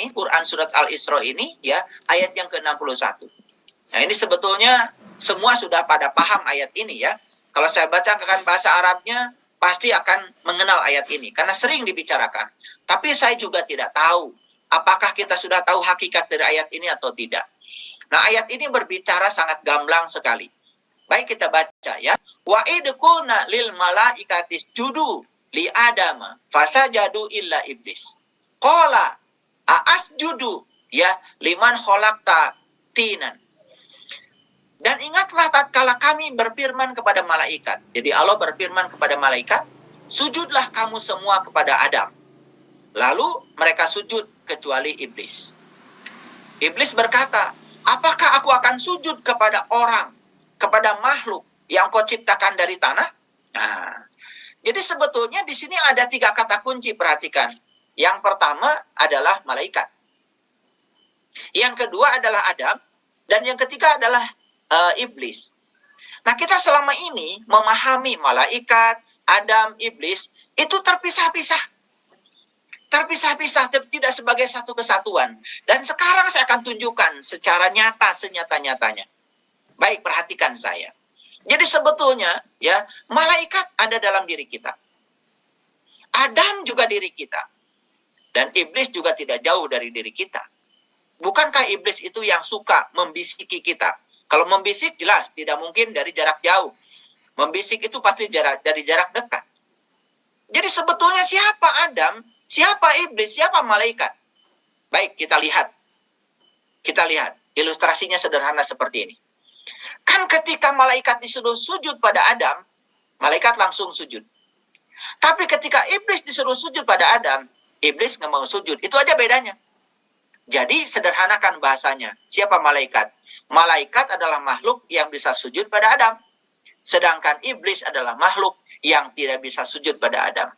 ini, Quran surat Al-Isra ini, ya, ayat yang ke-61. Nah, ini sebetulnya semua sudah pada paham ayat ini, ya. Kalau saya bacakan bahasa Arabnya, pasti akan mengenal ayat ini, karena sering dibicarakan. Tapi saya juga tidak tahu, apakah kita sudah tahu hakikat dari ayat ini atau tidak. Nah, ayat ini berbicara sangat gamblang sekali. Baik, kita baca, ya. Wa idh qulna lil malaikatis judu li adama fasajadu illa iblis. Qala aasjudu ya liman khalaqta tinan. Dan ingatlah tatkala kami berfirman kepada malaikat. Jadi Allah berfirman kepada malaikat, sujudlah kamu semua kepada Adam. Lalu mereka sujud kecuali iblis. Iblis berkata, apakah aku akan sujud kepada orang, kepada makhluk yang kau ciptakan dari tanah? Nah, jadi sebetulnya di sini ada 3 kata kunci, perhatikan. Yang pertama adalah malaikat. Yang kedua adalah Adam. Dan yang ketiga adalah iblis. Nah, kita selama ini memahami malaikat, Adam, iblis, itu terpisah-pisah. Terpisah-pisah, tidak sebagai satu kesatuan. Dan sekarang saya akan tunjukkan secara nyata, senyata-nyatanya. Baik, perhatikan saya. Jadi sebetulnya, ya, malaikat ada dalam diri kita. Adam juga diri kita. Dan iblis juga tidak jauh dari diri kita. Bukankah iblis itu yang suka membisiki kita? Kalau membisik jelas, tidak mungkin dari jarak jauh. Membisik itu pasti dari jarak dekat. Jadi sebetulnya siapa Adam, siapa iblis, siapa malaikat? Baik, kita lihat. Kita lihat. Ilustrasinya sederhana seperti ini. Kan ketika malaikat disuruh sujud pada Adam, malaikat langsung sujud. Tapi ketika iblis disuruh sujud pada Adam, iblis nggak mau sujud. Itu aja bedanya. Jadi sederhanakan bahasanya. Siapa malaikat? Malaikat adalah makhluk yang bisa sujud pada Adam. Sedangkan iblis adalah makhluk yang tidak bisa sujud pada Adam.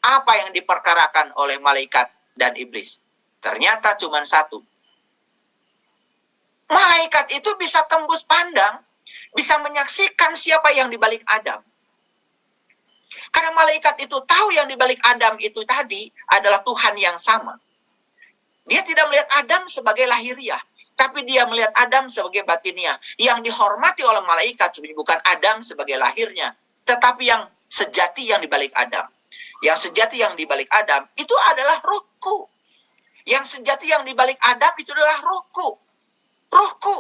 Apa yang diperkarakan oleh malaikat dan iblis? Ternyata cuma satu. Malaikat itu bisa tembus pandang, bisa menyaksikan siapa yang dibalik Adam. Karena malaikat itu tahu yang dibalik Adam itu tadi adalah Tuhan yang sama. Dia tidak melihat Adam sebagai lahiriah, tapi dia melihat Adam sebagai batiniah. Yang dihormati oleh malaikat sebenarnya bukan Adam sebagai lahirnya, tetapi yang sejati yang dibalik Adam. Yang sejati yang dibalik Adam itu adalah Ruhku. Yang sejati yang dibalik Adam itu adalah Ruhku. Ruhku,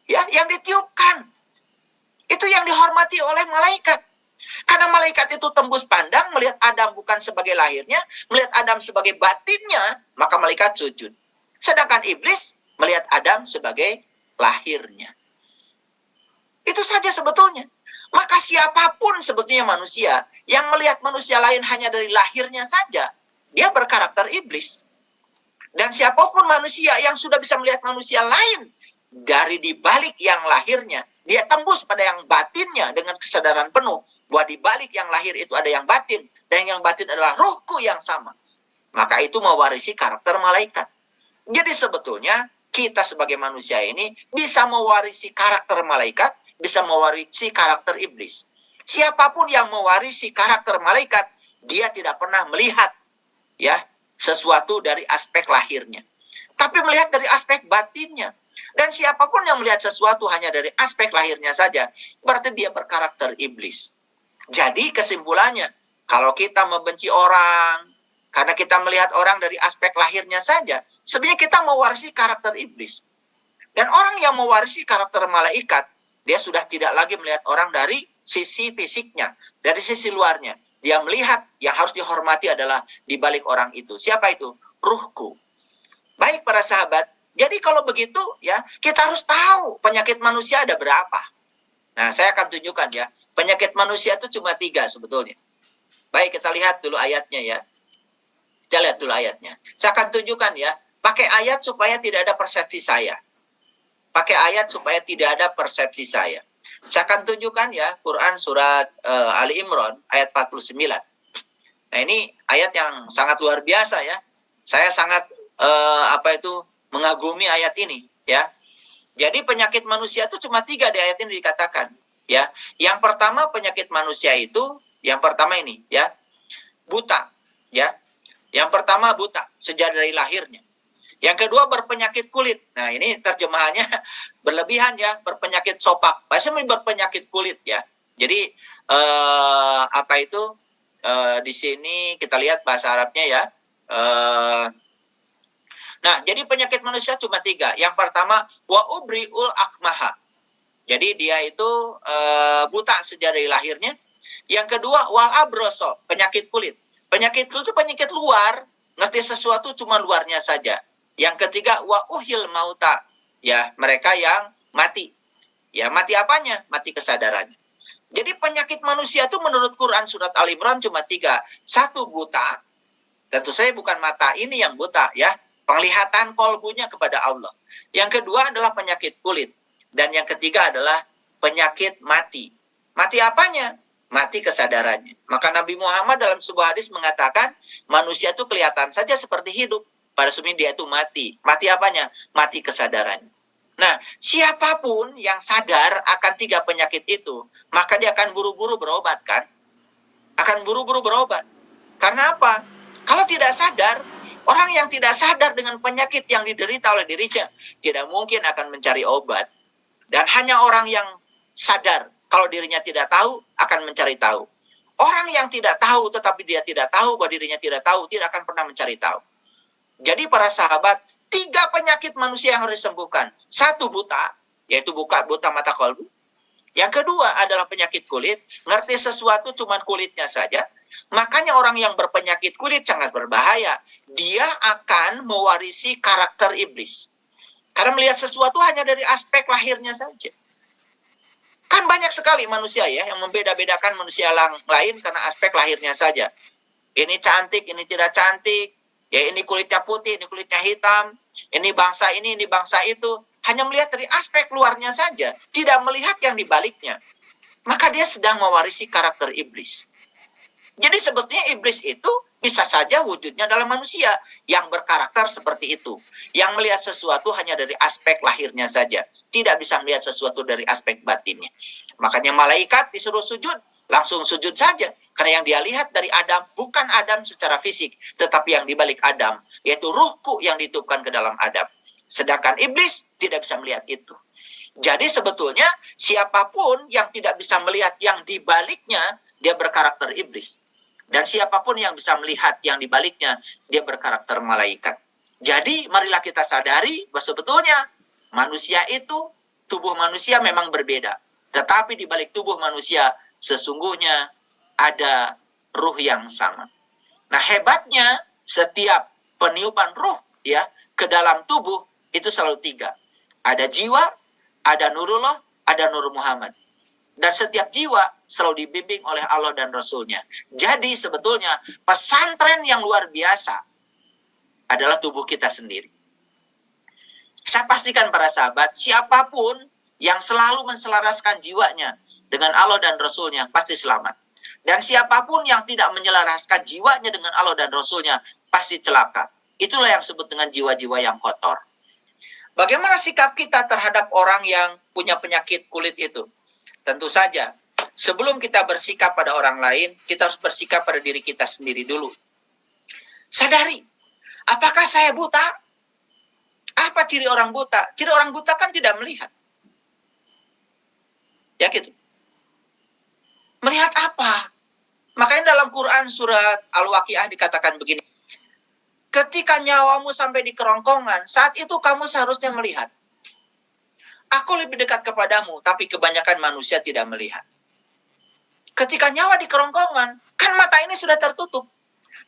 ya, yang ditiupkan. Itu yang dihormati oleh malaikat. Karena malaikat itu tembus pandang, melihat Adam bukan sebagai lahirnya, melihat Adam sebagai batinnya, maka malaikat sujud. Sedangkan iblis melihat Adam sebagai lahirnya. Itu saja sebetulnya. Maka siapapun sebetulnya manusia yang melihat manusia lain hanya dari lahirnya saja, dia berkarakter iblis. Dan siapapun manusia yang sudah bisa melihat manusia lain dari dibalik yang lahirnya, dia tembus pada yang batinnya dengan kesadaran penuh bahwa di balik yang lahir itu ada yang batin, dan yang batin adalah Ruhku yang sama. Maka itu mewarisi karakter malaikat. Jadi sebetulnya kita sebagai manusia ini bisa mewarisi karakter malaikat, bisa mewarisi karakter iblis. Siapapun yang mewarisi karakter malaikat, dia tidak pernah melihat, ya, sesuatu dari aspek lahirnya, tapi melihat dari aspek batinnya. Dan siapapun yang melihat sesuatu hanya dari aspek lahirnya saja, berarti dia berkarakter iblis. Jadi kesimpulannya, kalau kita membenci orang, karena kita melihat orang dari aspek lahirnya saja, sebenarnya kita mewarisi karakter iblis. Dan orang yang mewarisi karakter malaikat, dia sudah tidak lagi melihat orang dari sisi fisiknya, dari sisi luarnya. Dia melihat yang harus dihormati adalah di balik orang itu. Siapa itu? Ruhku. Baik para sahabat, jadi kalau begitu ya, kita harus tahu penyakit manusia ada berapa. Nah, saya akan tunjukkan ya. Penyakit manusia itu cuma 3 sebetulnya. Baik, kita lihat dulu ayatnya ya. Kita lihat dulu ayatnya. Saya akan tunjukkan ya. Pakai ayat supaya tidak ada persepsi saya. Pakai ayat supaya tidak ada persepsi saya. Saya akan tunjukkan ya. Quran surat Ali Imran ayat 49. Nah, ini ayat yang sangat luar biasa ya. Saya sangat mengagumi ayat ini ya. Jadi penyakit manusia itu cuma 3 di ayat ini dikatakan. Ya, yang pertama penyakit manusia itu, yang pertama ini, ya, buta, ya, yang pertama buta sejak dari lahirnya. Yang kedua berpenyakit kulit. Nah, ini terjemahannya berlebihan ya, berpenyakit sopak. Maksudnya berpenyakit kulit ya. Jadi apa itu? Di sini kita lihat bahasa Arabnya ya. Nah, jadi penyakit manusia cuma 3. Yang pertama, wa ubriul akmaha. Jadi dia itu buta sejak dari lahirnya. Yang kedua, wal abroso, penyakit kulit. Penyakit kulit itu penyakit luar, ngerti sesuatu cuma luarnya saja. Yang ketiga, wa uhil mauta, ya mereka yang mati. Ya mati apanya? Mati kesadarannya. Jadi penyakit manusia itu menurut Quran surat Al Imran cuma 3. 1 buta, tentu saja bukan mata ini yang buta ya, penglihatan kolbunya kepada Allah. Yang kedua adalah penyakit kulit. Dan yang ketiga adalah penyakit mati. Mati apanya? Mati kesadarannya. Maka Nabi Muhammad dalam sebuah hadis mengatakan, manusia itu kelihatan saja seperti hidup, pada sesungguhnya dia itu mati. Mati apanya? Mati kesadarannya. Nah, siapapun yang sadar akan 3 penyakit itu, maka dia akan buru-buru berobat kan? Akan buru-buru berobat. Karena apa? Kalau tidak sadar, orang yang tidak sadar dengan penyakit yang diderita oleh dirinya, tidak mungkin akan mencari obat. Dan hanya orang yang sadar, kalau dirinya tidak tahu, akan mencari tahu. Orang yang tidak tahu, tetapi dia tidak tahu bahwa dirinya tidak tahu, tidak akan pernah mencari tahu. Jadi para sahabat, 3 penyakit manusia yang harus disembuhkan. 1 buta, yaitu buta mata kolbu. Yang kedua adalah penyakit kulit, ngerti sesuatu cuma kulitnya saja. Makanya orang yang berpenyakit kulit sangat berbahaya. Dia akan mewarisi karakter iblis. Karena melihat sesuatu hanya dari aspek lahirnya saja. Kan banyak sekali manusia ya yang membeda-bedakan manusia lain karena aspek lahirnya saja. Ini cantik, ini tidak cantik. Ya ini kulitnya putih, ini kulitnya hitam. Ini bangsa ini bangsa itu. Hanya melihat dari aspek luarnya saja. Tidak melihat yang dibaliknya. Maka dia sedang mewarisi karakter iblis. Jadi sebetulnya iblis itu bisa saja wujudnya dalam manusia yang berkarakter seperti itu. Yang melihat sesuatu hanya dari aspek lahirnya saja. Tidak bisa melihat sesuatu dari aspek batinnya. Makanya malaikat disuruh sujud, langsung sujud saja. Karena yang dia lihat dari Adam bukan Adam secara fisik, tetapi yang dibalik Adam, yaitu ruhku yang ditiupkan ke dalam Adam. Sedangkan iblis tidak bisa melihat itu. Jadi sebetulnya siapapun yang tidak bisa melihat yang dibaliknya, dia berkarakter iblis. Dan siapapun yang bisa melihat yang dibaliknya, dia berkarakter malaikat. Jadi marilah kita sadari bahwa sebetulnya manusia itu, tubuh manusia memang berbeda. Tetapi di balik tubuh manusia sesungguhnya ada ruh yang sama. Nah hebatnya setiap peniupan ruh ya ke dalam tubuh itu selalu 3. Ada jiwa, ada nurullah, ada nur Muhammad. Dan setiap jiwa selalu dibimbing oleh Allah dan Rasulnya. Jadi sebetulnya pesantren yang luar biasa adalah tubuh kita sendiri. Saya pastikan para sahabat, siapapun yang selalu menselaraskan jiwanya dengan Allah dan Rasulnya pasti selamat. Dan siapapun yang tidak menyelaraskan jiwanya dengan Allah dan Rasulnya pasti celaka. Itulah yang disebut dengan jiwa-jiwa yang kotor. Bagaimana sikap kita terhadap orang yang punya penyakit kulit itu? Tentu saja, sebelum kita bersikap pada orang lain, kita harus bersikap pada diri kita sendiri dulu. Sadari, apakah saya buta? Apa ciri orang buta? Ciri orang buta kan tidak melihat. Ya gitu. Melihat apa? Makanya dalam Quran surat Al-Waqiah dikatakan begini. Ketika nyawamu sampai di kerongkongan, saat itu kamu seharusnya melihat. Aku lebih dekat kepadamu, tapi kebanyakan manusia tidak melihat. Ketika nyawa di kerongkongan, kan mata ini sudah tertutup.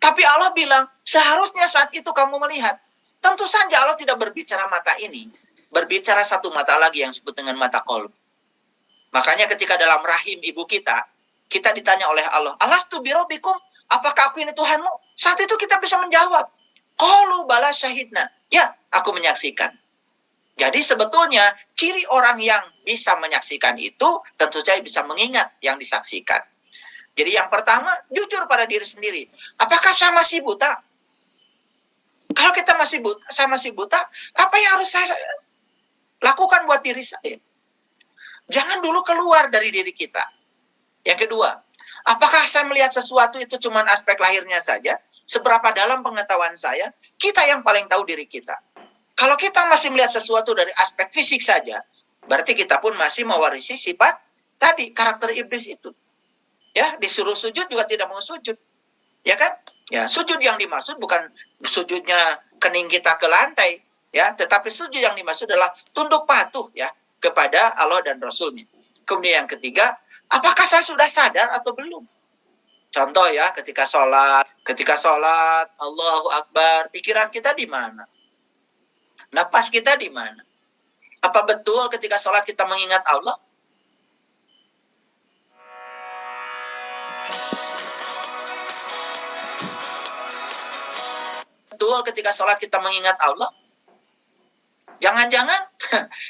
Tapi Allah bilang, seharusnya saat itu kamu melihat. Tentu saja Allah tidak berbicara mata ini. Berbicara satu mata lagi yang disebut dengan mata qalb. Makanya ketika dalam rahim ibu kita ditanya oleh Allah, Alastu birabbikum, apakah aku ini Tuhanmu? Saat itu kita bisa menjawab, qalu bala syahidna. Ya, aku menyaksikan. Jadi sebetulnya ciri orang yang bisa menyaksikan itu tentu saja bisa mengingat yang disaksikan. Jadi yang pertama, jujur pada diri sendiri. Apakah saya masih buta? Kalau kita saya masih buta, apa yang harus saya lakukan buat diri saya? Jangan dulu keluar dari diri kita. Yang kedua, apakah saya melihat sesuatu itu cuma aspek lahirnya saja? Seberapa dalam pengetahuan saya? Kita yang paling tahu diri kita. Kalau kita masih melihat sesuatu dari aspek fisik saja, berarti kita pun masih mewarisi sifat tadi, karakter iblis itu. Ya, disuruh sujud juga tidak mau sujud. Ya kan? Ya, sujud yang dimaksud bukan sujudnya kening kita ke lantai, ya, tetapi sujud yang dimaksud adalah tunduk patuh ya kepada Allah dan Rasulnya. Kemudian yang ketiga, apakah saya sudah sadar atau belum? Contoh ya, ketika sholat, Allahu Akbar, pikiran kita di mana? Napas kita di mana? Apa betul ketika sholat kita mengingat Allah? Betul ketika sholat kita mengingat Allah? Jangan-jangan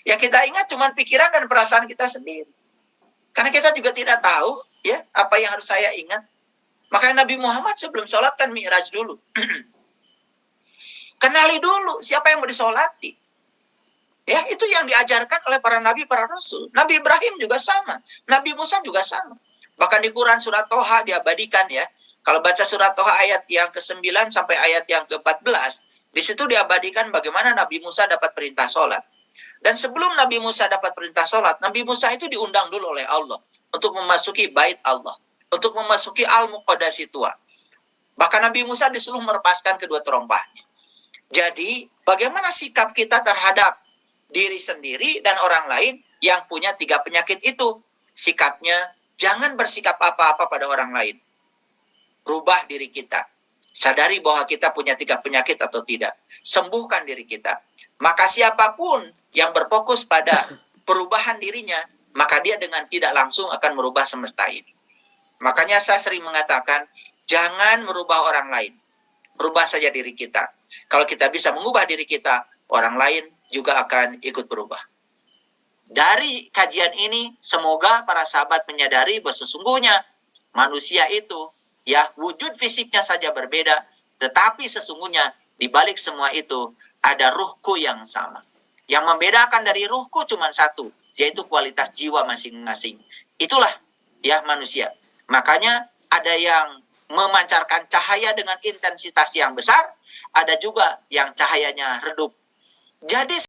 yang kita ingat cuma pikiran dan perasaan kita sendiri. Karena kita juga tidak tahu ya apa yang harus saya ingat. Makanya Nabi Muhammad sebelum sholat kan mi'raj dulu. Kenali dulu siapa yang mau disolati. Ya, itu yang diajarkan oleh para nabi, para rasul. Nabi Ibrahim juga sama. Nabi Musa juga sama. Bahkan di Quran surat Toha diabadikan ya. Kalau baca surat Toha ayat yang ke-9 sampai ayat yang ke-14, di situ diabadikan bagaimana Nabi Musa dapat perintah sholat. Dan sebelum Nabi Musa dapat perintah sholat, Nabi Musa itu diundang dulu oleh Allah untuk memasuki bait Allah, untuk memasuki Al-Muqaddasi Tua. Bahkan Nabi Musa disuruh melepaskan kedua terompahnya. Jadi, bagaimana sikap kita terhadap diri sendiri dan orang lain yang punya 3 penyakit itu? Sikapnya, jangan bersikap apa-apa pada orang lain. Rubah diri kita. Sadari bahwa kita punya 3 penyakit atau tidak. Sembuhkan diri kita. Maka siapapun yang berfokus pada perubahan dirinya, maka dia dengan tidak langsung akan merubah semesta ini. Makanya saya sering mengatakan, jangan merubah orang lain. Rubah saja diri kita. Kalau kita bisa mengubah diri kita, orang lain juga akan ikut berubah. Dari kajian ini, semoga para sahabat menyadari bahwa sesungguhnya manusia itu, ya wujud fisiknya saja berbeda, tetapi sesungguhnya di balik semua itu ada ruhku yang sama. Yang membedakan dari ruhku cuma satu, yaitu kualitas jiwa masing-masing. Itulah ya manusia. Makanya ada yang memancarkan cahaya dengan intensitas yang besar, ada juga yang cahayanya redup. Jadi